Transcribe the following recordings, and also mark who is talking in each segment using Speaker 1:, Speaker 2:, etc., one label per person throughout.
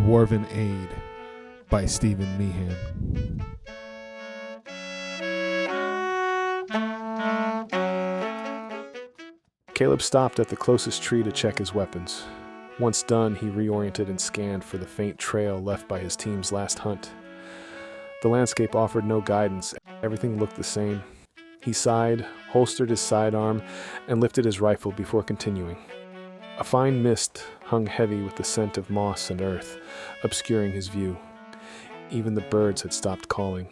Speaker 1: Dwarven Aid by Stephen Meehan.
Speaker 2: Caleb stopped at the closest tree to check his weapons. Once done, he reoriented and scanned for the faint trail left by his team's last hunt. The landscape offered no guidance. Everything looked the same. He sighed, holstered his sidearm, and lifted his rifle before continuing. A fine mist hung heavy with the scent of moss and earth, obscuring his view. Even the birds had stopped calling,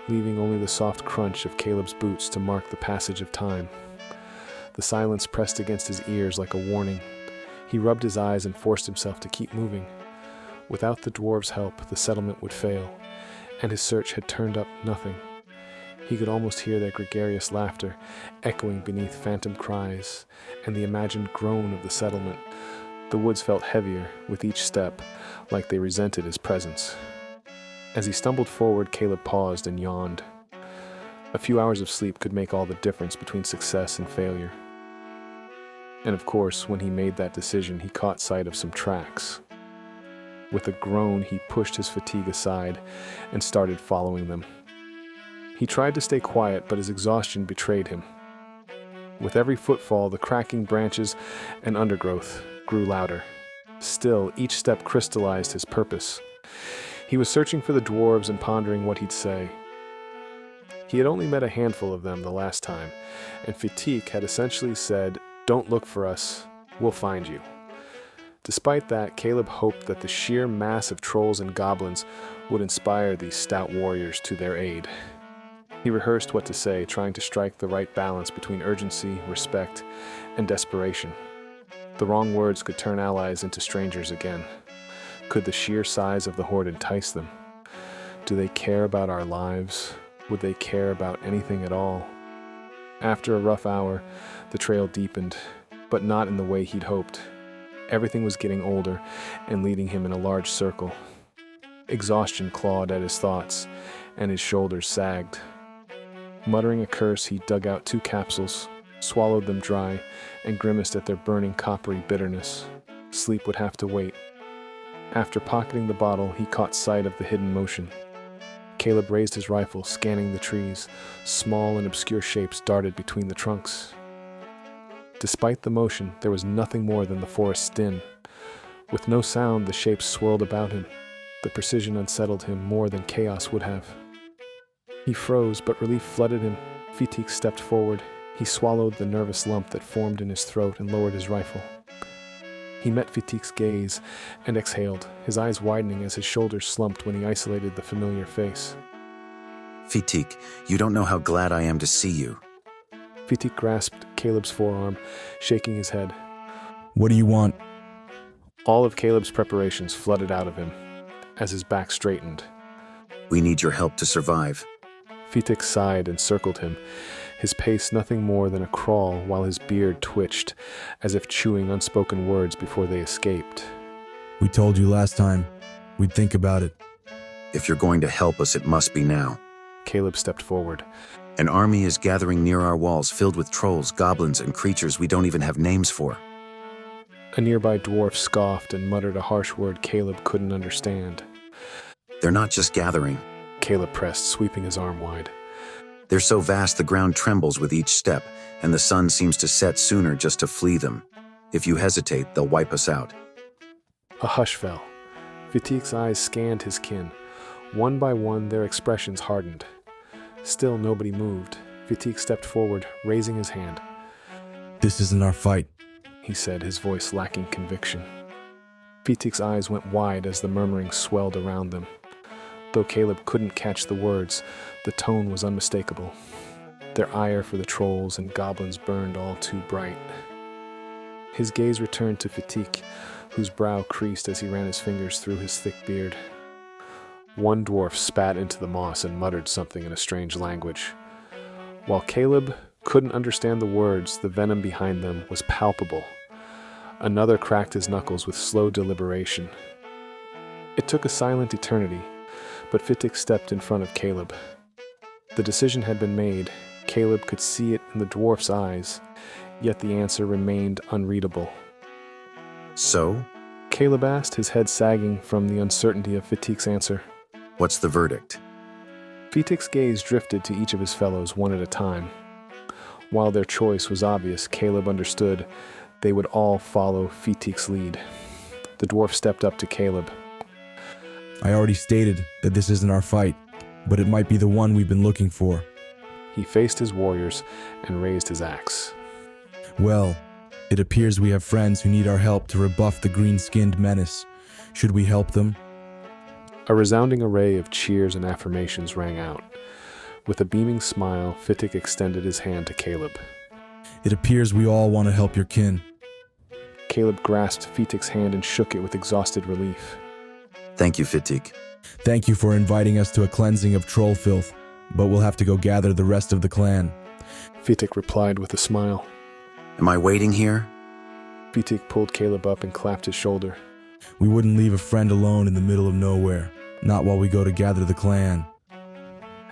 Speaker 2: leaving only the soft crunch of Caleb's boots to mark the passage of time. The silence pressed against his ears like a warning. He rubbed his eyes and forced himself to keep moving. Without the dwarves' help, the settlement would fail, and his search had turned up nothing. He could almost hear their gregarious laughter echoing beneath phantom cries and the imagined groan of the settlement. The woods felt heavier with each step, like they resented his presence. As he stumbled forward, Caleb paused and yawned. A few hours of sleep could make all the difference between success and failure. And of course, when he made that decision, he caught sight of some tracks. With a groan, he pushed his fatigue aside and started following them. He tried to stay quiet, but his exhaustion betrayed him. With every footfall, the cracking branches and undergrowth grew louder. Still, each step crystallized his purpose. He was searching for the dwarves and pondering what he'd say. He had only met a handful of them the last time, and Fitik had essentially said, "Don't look for us, we'll find you." Despite that, Caleb hoped that the sheer mass of trolls and goblins would inspire these stout warriors to their aid. He rehearsed what to say, trying to strike the right balance between urgency, respect, and desperation. The wrong words could turn allies into strangers again. Could the sheer size of the horde entice them? Do they care about our lives? Would they care about anything at all? After a rough hour, the trail deepened, but not in the way he'd hoped. Everything was getting older and leading him in a large circle. Exhaustion clawed at his thoughts, and his shoulders sagged. Muttering a curse, he dug out 2 capsules, swallowed them dry, and grimaced at their burning coppery bitterness. Sleep would have to wait. After pocketing the bottle, he caught sight of the hidden motion. Caleb raised his rifle, scanning the trees. Small and obscure shapes darted between the trunks. Despite the motion, there was nothing more than the forest's din. With no sound, the shapes swirled about him. The precision unsettled him more than chaos would have. He froze, but relief flooded him. Fitik stepped forward. He swallowed the nervous lump that formed in his throat and lowered his rifle. He met Fitik's gaze and exhaled, his eyes widening as his shoulders slumped when he isolated the familiar face.
Speaker 3: Fitik, you don't know how glad I am to see you.
Speaker 2: Fitik grasped Caleb's forearm, shaking his head.
Speaker 4: What do you want?
Speaker 2: All of Caleb's preparations flooded out of him as his back straightened.
Speaker 3: We need your help to survive.
Speaker 2: Fitik sighed and circled him, his pace nothing more than a crawl while his beard twitched, as if chewing unspoken words before they escaped.
Speaker 4: We told you last time. We'd think about it.
Speaker 3: If you're going to help us, it must be now.
Speaker 2: Caleb stepped forward.
Speaker 3: An army is gathering near our walls, filled with trolls, goblins, and creatures we don't even have names for.
Speaker 2: A nearby dwarf scoffed and muttered a harsh word Caleb couldn't understand.
Speaker 3: They're not just gathering.
Speaker 2: Caleb pressed, sweeping his arm wide.
Speaker 3: They're so vast the ground trembles with each step, and the sun seems to set sooner just to flee them. If you hesitate, they'll wipe us out.
Speaker 2: A hush fell. Fitik's eyes scanned his kin. One by one, their expressions hardened. Still nobody moved. Fitik stepped forward, raising his hand.
Speaker 4: This isn't our fight,
Speaker 2: he said, his voice lacking conviction. Fitik's eyes went wide as the murmuring swelled around them. Though Caleb couldn't catch the words, the tone was unmistakable. Their ire for the trolls and goblins burned all too bright. His gaze returned to Fitik, whose brow creased as he ran his fingers through his thick beard. One dwarf spat into the moss and muttered something in a strange language. While Caleb couldn't understand the words, the venom behind them was palpable. Another cracked his knuckles with slow deliberation. It took a silent eternity, but Fitik stepped in front of Caleb. The decision had been made. Caleb could see it in the dwarf's eyes, yet the answer remained unreadable.
Speaker 3: So?
Speaker 2: Caleb asked, his head sagging from the uncertainty of Fitik's answer.
Speaker 3: What's the verdict?
Speaker 2: Fitik's gaze drifted to each of his fellows one at a time. While their choice was obvious, Caleb understood they would all follow Fitik's lead. The dwarf stepped up to Caleb.
Speaker 4: I already stated that this isn't our fight, but it might be the one we've been looking for.
Speaker 2: He faced his warriors and raised his axe.
Speaker 4: Well, it appears we have friends who need our help to rebuff the green-skinned menace. Should we help them?
Speaker 2: A resounding array of cheers and affirmations rang out. With a beaming smile, Fitik extended his hand to Caleb.
Speaker 4: It appears we all want to help your kin.
Speaker 2: Caleb grasped Fitik's hand and shook it with exhausted relief.
Speaker 3: Thank you, Fitik.
Speaker 4: Thank you for inviting us to a cleansing of troll filth, but we'll have to go gather the rest of the clan.
Speaker 2: Fitik replied with a smile.
Speaker 3: Am I waiting here?
Speaker 2: Fitik pulled Caleb up and clapped his shoulder.
Speaker 4: We wouldn't leave a friend alone in the middle of nowhere, not while we go to gather the clan.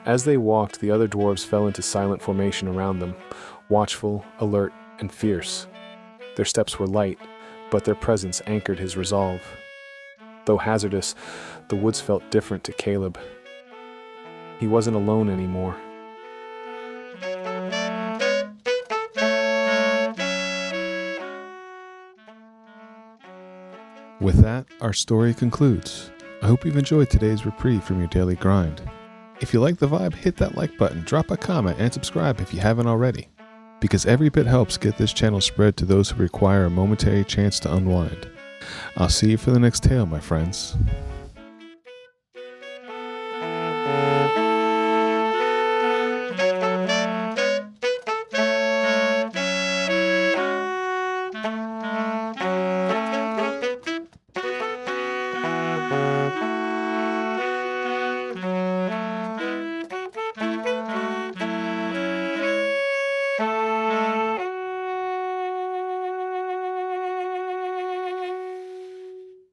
Speaker 2: As they walked, the other dwarves fell into silent formation around them, watchful, alert, and fierce. Their steps were light, but their presence anchored his resolve. Though hazardous, the woods felt different to Caleb. He wasn't alone anymore.
Speaker 1: With that, our story concludes. I hope you've enjoyed today's reprieve from your daily grind. If you like the vibe, hit that like button, drop a comment, and subscribe if you haven't already, because every bit helps get this channel spread to those who require a momentary chance to unwind. I'll see you for the next tale, my friends.